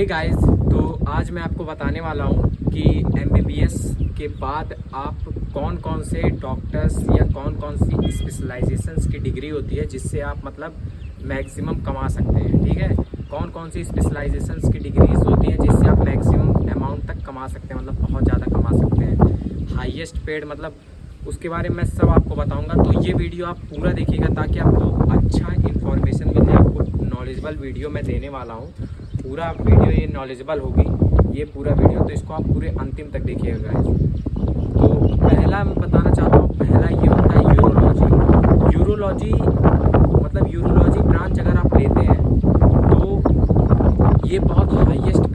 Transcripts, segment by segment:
Guys, तो आज मैं आपको बताने वाला हूँ कि एमबीबीएस के बाद आप कौन कौन से डॉक्टर्स या कौन कौन सी स्पेशलाइजेशंस की डिग्री होती है जिससे आप मतलब मैक्सिमम कमा सकते हैं। ठीक है, कौन कौन सी स्पेशलाइजेशंस की डिग्रीज होती हैं जिससे आप मैक्सिमम अमाउंट तक कमा सकते हैं, मतलब बहुत ज़्यादा कमा सकते हैं, हाईएस्ट पेड, मतलब उसके बारे में मैं सब आपको बताऊंगा। तो ये वीडियो आप पूरा देखिएगा ताकि आपको अच्छा इन्फॉर्मेशन मिले। आपको नॉलेजेबल वीडियो मैं देने वाला हूँ, पूरा वीडियो ये नॉलेजेबल होगी, ये पूरा वीडियो, तो इसको आप पूरे अंतिम तक देखिएगा गाइस। तो पहला मैं बताना चाहता हूँ, पहला ये होता है यूरोलॉजी। यूरोलॉजी मतलब यूरोलॉजी ब्रांच अगर आप लेते हैं तो ये बहुत हाईएस्ट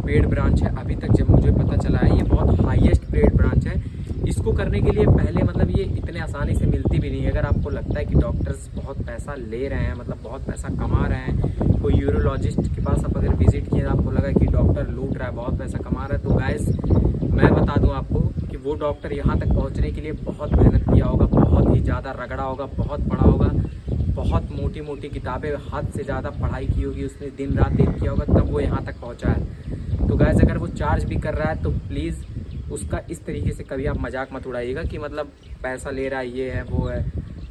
पेड ब्रांच है। अभी तक जब मुझे पता चला है ये बहुत हाईएस्ट पेड ब्रांच है। इसको करने के लिए पहले मतलब ये इतने आसानी से मिलती भी नहीं है। अगर आपको लगता है कि डॉक्टर्स बहुत पैसा ले रहे हैं, मतलब बहुत पैसा कमा रहे हैं, कोई यूरोलॉजिस्ट के पास आप अगर विजिट किए, आपको लगा कि डॉक्टर लूट रहा है, बहुत पैसा कमा रहा है, तो गाइस मैं बता दूं आपको कि वो डॉक्टर यहाँ तक पहुँचने के लिए बहुत मेहनत किया होगा, बहुत ही ज़्यादा रगड़ा होगा, बहुत पढ़ा होगा, बहुत मोटी मोटी किताबें, हद से ज़्यादा पढ़ाई की होगी उसने, दिन रात एक किया होगा, तब वो यहाँ तक पहुँचा है। तो गाइस अगर वो चार्ज भी कर रहा है तो प्लीज़ उसका इस तरीके से कभी आप मजाक मत उड़ाइएगा कि मतलब पैसा ले रहा है, ये है वो है।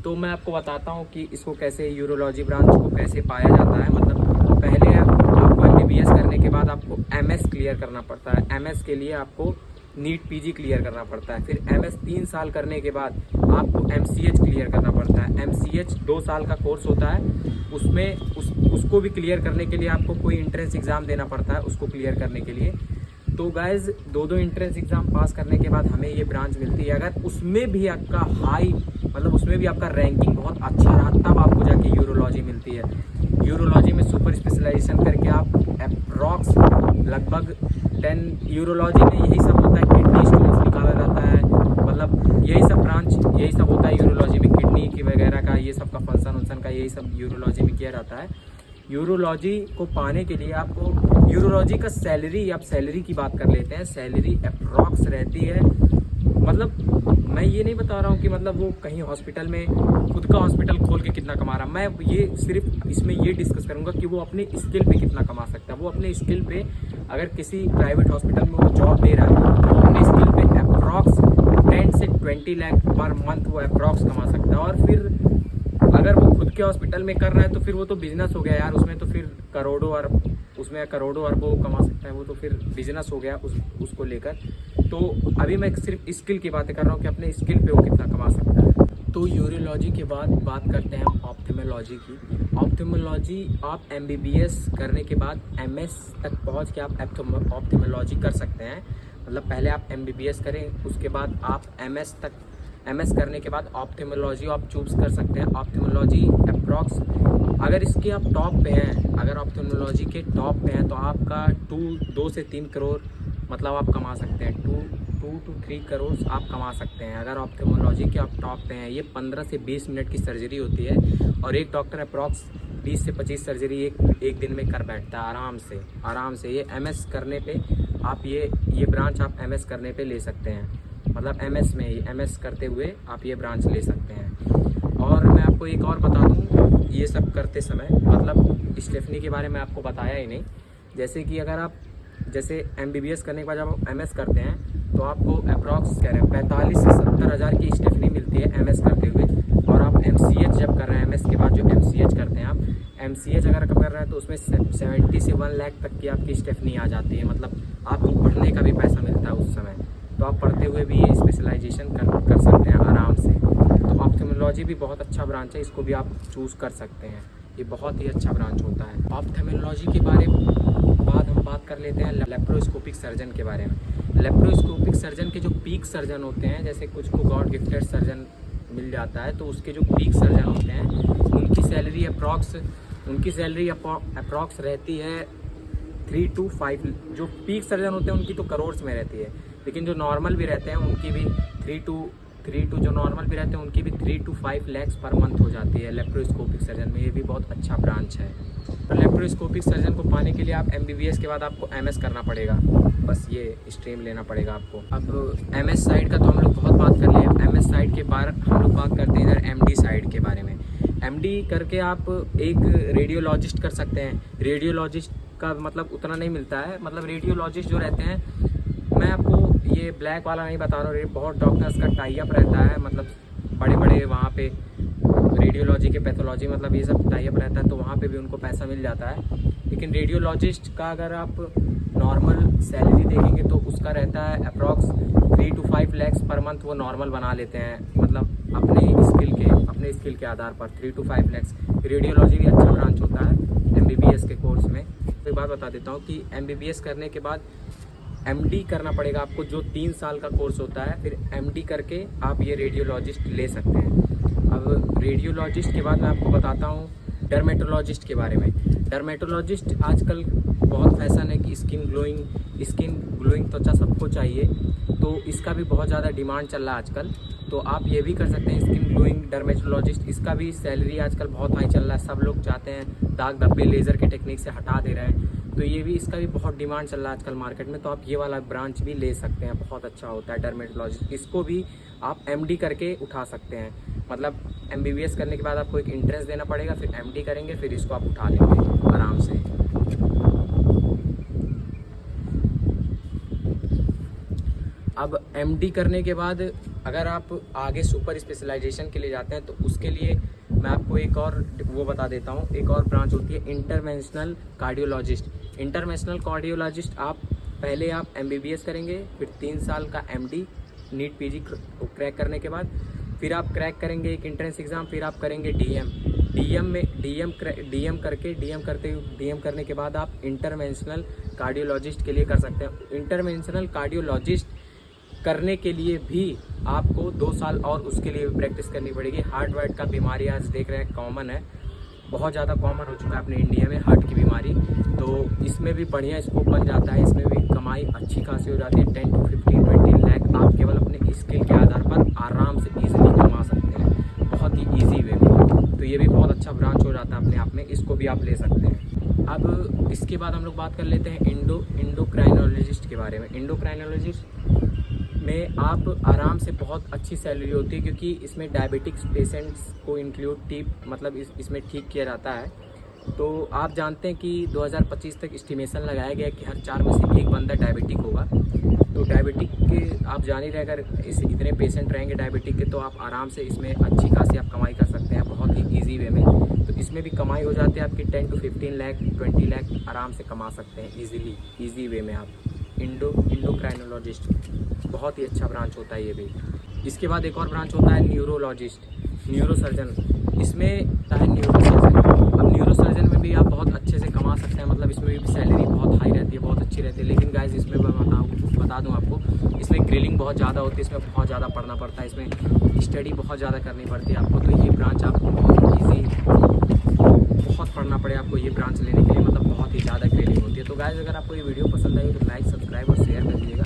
तो मैं आपको बताता हूँ कि इसको कैसे, यूरोलॉजी ब्रांच को कैसे पाया जाता है। मतलब पहले आपको एमबीबीएस करने के बाद आपको एमएस क्लियर करना पड़ता है। एमएस के लिए आपको नीट पीजी क्लियर करना पड़ता है। फिर एमएस 3 साल करने के बाद आपको एमसीएच क्लियर करना पड़ता है। एमसीएच 2 साल का कोर्स होता है, उसमें उसको भी क्लियर करने के लिए आपको कोई एंट्रेंस एग्ज़ाम देना पड़ता है उसको क्लियर करने के लिए। तो गाइज दो एंट्रेंस एग्ज़ाम पास करने के बाद हमें ये ब्रांच मिलती है। अगर उसमें भी आपका हाई, मतलब उसमें भी आपका रैंकिंग बहुत अच्छा रहा, तब आपको जाके यूरोलॉजी मिलती है। यूरोलॉजी में सुपर स्पेशलाइजेशन करके आप अप्रॉक्स लगभग 10, यूरोलॉजी में यही सब होता है, किडनी स्टोन्स निकाला जाता है, मतलब यही सब ब्रांच, यही सब होता है यूरोलॉजी में, किडनी की वगैरह का, ये सब का फंक्शन का यही सब यूरोलॉजी में किया जाता है। यूरोलॉजी को पाने के लिए आपको, यूरोलॉजी का सैलरी, आप सैलरी की बात कर लेते हैं, सैलरी अप्रॉक्स रहती है, मतलब मैं ये नहीं बता रहा हूँ कि मतलब वो कहीं हॉस्पिटल में खुद का हॉस्पिटल खोल के कितना कमा रहा है, मैं ये सिर्फ इसमें ये डिस्कस करूँगा कि वो अपने स्किल पे कितना कमा सकता है। वो अपने स्किल पे अगर किसी प्राइवेट हॉस्पिटल में वो जॉब दे रहा है तो वो अपने स्किल पे अप्रॉक्स 10 से 20 लाख पर मंथ वो अप्रॉक्स कमा सकता है। और फिर अगर वो खुद के हॉस्पिटल में कर रहा है तो फिर वो तो बिजनेस हो गया यार, उसमें तो फिर करोड़ों अरबों कमा सकता है, वो तो फिर बिजनेस हो गया उसको लेकर। तो अभी मैं सिर्फ स्किल की बातें कर रहा हूँ कि अपने स्किल पे वो कितना कमा सकता है। तो यूरोलॉजी के बाद बात करते हैं हम ऑप्थेमोलॉजी की। ऑप्थेमोलॉजी आप एमबीबीएस करने के बाद एमएस तक पहुँच के आप ऑप्थेमोलॉजी कर सकते हैं। मतलब पहले आप एमबीबीएस करें, उसके बाद आप एमएस करने के बाद ऑप्थेमोलॉजी आप चूज़ कर सकते हैं। ऑप्थेमोलॉजी अप्रॉक्स, अगर इसके आप टॉप पे हैं, अगर ऑप्थेमोलॉजी के टॉप पे हैं तो आपका 2 से 3 करोड़ मतलब आप कमा सकते हैं। 2 to 3 करोड़ आप कमा सकते हैं अगर ऑप्थेमोलॉजी के आप टॉप पे हैं। ये 15 से 20 मिनट की सर्जरी होती है और एक डॉक्टर अप्रॉक्स 20 से 25 सर्जरी एक दिन में कर बैठता है आराम से। ये एमएस करने पे आप ये ब्रांच आप एमएस करने पे ले सकते हैं, मतलब एमएस करते हुए आप ये ब्रांच ले सकते हैं। और मैं आपको एक और बता दूं, ये सब करते समय मतलब स्टेफनी के बारे में आपको बताया ही नहीं। जैसे कि अगर आप जैसे एमबीबीएस करने के बाद जब आप एमएस करते हैं तो आपको अप्रॉक्स 45 से 70 हज़ार की स्टेफनी मिलती है एमएस करते हुए। और आप एमसीएच जब कर रहे हैं, एमएस के बाद जो एमसीएच करते हैं आप, एमसीएच अगर कर रहे हैं तो उसमें 70 से 1 लाख तक की आपकी स्टेफनी आ जाती है। मतलब आपको पढ़ने का भी पैसा मिलता है उस समय, तो आप पढ़ते हुए भी ये स्पेशलाइजेशन कर सकते हैं आराम से। तो ऑप्थेमोलॉजी भी बहुत अच्छा ब्रांच है, इसको भी आप चूज़ कर सकते हैं, ये बहुत ही अच्छा ब्रांच होता है। ऑप्थेमोलॉजी के बाद हम बात कर लेते हैं लेप्रोस्कोपिक सर्जन के बारे में। लेप्रोस्कोपिक सर्जन के जो पीक सर्जन होते हैं, जैसे कुछ को गॉड गिफ्टेड सर्जन मिल जाता है, तो उसके जो पीक सर्जन होते हैं उनकी सैलरी अप्रॉक्स रहती है 3 to 5। जो पीक सर्जन होते हैं उनकी तो करोड़ में रहती है, लेकिन जो नॉर्मल भी रहते हैं उनकी भी 3 to 5 लाख पर मंथ हो जाती है लेप्रोस्कोपिक सर्जन में। ये भी बहुत अच्छा ब्रांच है। तो लेप्रोस्कोपिक सर्जन को पाने के लिए आप एमबीबीएस के बाद आपको एमएस करना पड़ेगा, बस ये स्ट्रीम लेना पड़ेगा आपको। अब एमएस साइड का तो हम लोग बहुत बात कर लिए, एमएस साइड के बारे हम लोग बात करते हैं इधर एमडी साइड के बारे में। एमडी करके आप एक रेडियोलॉजिस्ट कर सकते हैं। का मतलब उतना नहीं मिलता है। मतलब रेडियोलॉजिस्ट जो रहते हैं, मैं आपको ये ब्लैक वाला नहीं बता रहा हूँ, बहुत डॉक्टर्स का टाई अप रहता है, मतलब बड़े बड़े वहाँ पे रेडियोलॉजी के पैथोलॉजी मतलब ये सब टाई अप रहता है, तो वहाँ पे भी उनको पैसा मिल जाता है। लेकिन रेडियोलॉजिस्ट का अगर आप नॉर्मल सैलरी देखेंगे तो उसका रहता है approx 3 to 5 lakhs per month, वो नॉर्मल बना लेते हैं, मतलब अपने स्किल के आधार पर 3 to 5 lakhs। रेडियोलॉजी भी अच्छा ब्रांच होता है MBBS के कोर्स में। तो एक बात बता देता हूँ कि MBBS करने के बाद MD करना पड़ेगा आपको, जो 3 साल का कोर्स होता है। फिर MD करके आप ये रेडियोलॉजिस्ट ले सकते हैं। अब रेडियोलॉजिस्ट के बाद मैं आपको बताता हूँ डर्मेटोलॉजिस्ट के बारे में। डर्मेटोलॉजिस्ट आजकल बहुत फैशन है कि स्किन ग्लोइंग त्वचा सबको चाहिए, तो इसका भी बहुत ज़्यादा डिमांड चल रहा है आजकल। तो आप ये भी कर सकते हैं स्किन ग्लोइंग डर्मेटोलॉजिस्ट। इसका भी सैलरी आजकल बहुत हाई चल रहा है, सब लोग चाहते हैं, दाग धब्बे लेज़र के टेक्निक से हटा दे रहे हैं, तो ये भी इसका भी बहुत डिमांड चल रहा है आजकल मार्केट में। तो आप ये वाला ब्रांच भी ले सकते हैं, बहुत अच्छा होता है डर्मेटोलॉजिस्ट। इसको भी आप MD करके उठा सकते हैं, मतलब MBBS करने के बाद आपको एक एंट्रेंस देना पड़ेगा, फिर MD करेंगे, फिर इसको आप उठा लेंगे आराम से। अब MD करने के बाद अगर आप आगे सुपर स्पेशलाइजेशन के लिए जाते हैं तो उसके लिए मैं आपको एक और वो बता देता हूँ, एक और ब्रांच होती है इंटरवेंशनल कार्डियोलॉजिस्ट। इंटरवेंशनल कार्डियोलॉजिस्ट आप MBBS करेंगे, फिर 3 साल का MD नीट PG क्रैक करने के बाद फिर आप क्रैक करेंगे एक एंट्रेंस एग्ज़ाम, फिर आप करेंगे DM करने के बाद आप इंटरवेंशनल कार्डियोलॉजिस्ट के लिए कर सकते हैं। इंटरवेंशनल कार्डियोलॉजिस्ट करने के लिए भी आपको 2 साल और उसके लिए प्रैक्टिस करनी पड़ेगी। हार्ट का बीमारी आज देख रहे हैं कॉमन है, बहुत ज़्यादा कॉमन हो चुका है अपने इंडिया में हार्ट की बीमारी, तो इसमें भी बढ़िया स्कोप बन जाता है, इसमें भी कमाई अच्छी खासी हो जाती है। 10 to 15-20 लाख आप केवल अपने स्किल के आधार पर आराम से ईजिली कमा सकते हैं, बहुत ही ईजी वे में। तो ये भी बहुत अच्छा ब्रांच हो जाता है अपने आप में, इसको भी आप ले सकते हैं। अब इसके बाद हम लोग बात कर लेते हैं इंडोक्राइनोलॉजिस्ट के बारे में। इंडोक्राइनोलॉजिस्ट में आप आराम से बहुत अच्छी सैलरी होती है, क्योंकि इसमें डायबिटिक्स पेशेंट्स को इंक्लूड मतलब इसमें ठीक किया जाता है। तो आप जानते हैं कि 2025 तक एस्टिमेशन लगाया गया है कि हर 4 में से 1 बंदा डायबिटिक होगा। तो डायबिटिक के आप जान ही रहे, अगर इतने पेशेंट रहेंगे डायबिटिक के, तो आप आराम से इसमें अच्छी खासी आप कमाई कर सकते हैं बहुत ही ईजी वे में। तो इसमें भी कमाई हो जाती है आपकी 10 to 15 लाख 20 लाख आराम से कमा सकते हैं ईजी वे में आप। इंडोक्राइनोलॉजिस्ट बहुत ही अच्छा ब्रांच होता है ये भी। इसके बाद एक और ब्रांच होता है न्यूरोसर्जन। इसमें है न्यूरोसर्जन। अब न्यूरोसर्जन में भी आप बहुत अच्छे से कमा सकते हैं, मतलब इसमें भी सैलरी बहुत हाई रहती है, बहुत अच्छी रहती है। लेकिन गाइस इसमें मैं बता दूं आपको, इसमें ग्रिलिंग बहुत ज़्यादा होती है, इसमें बहुत ज़्यादा पढ़ना पड़ता है, इसमें स्टडी बहुत ज़्यादा करनी पड़ती है आपको। तो ये ब्रांच आपको बहुत पढ़ना पड़े आपको ये ब्रांच लेने के लिए, मतलब बहुत ही ज़्यादा ग्रिलिंग होती है। तो गाइस अगर आपको ये वीडियो पसंद आई तो लाइक, सब्सक्राइब और शेयर कर दीजिएगा।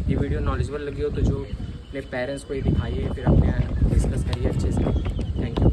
ये वीडियो नॉलेजेबल लगी हो तो जो अपने पेरेंट्स को ये दिखाइए, फिर अपने डिस्कस करिए अच्छे से। Thank you.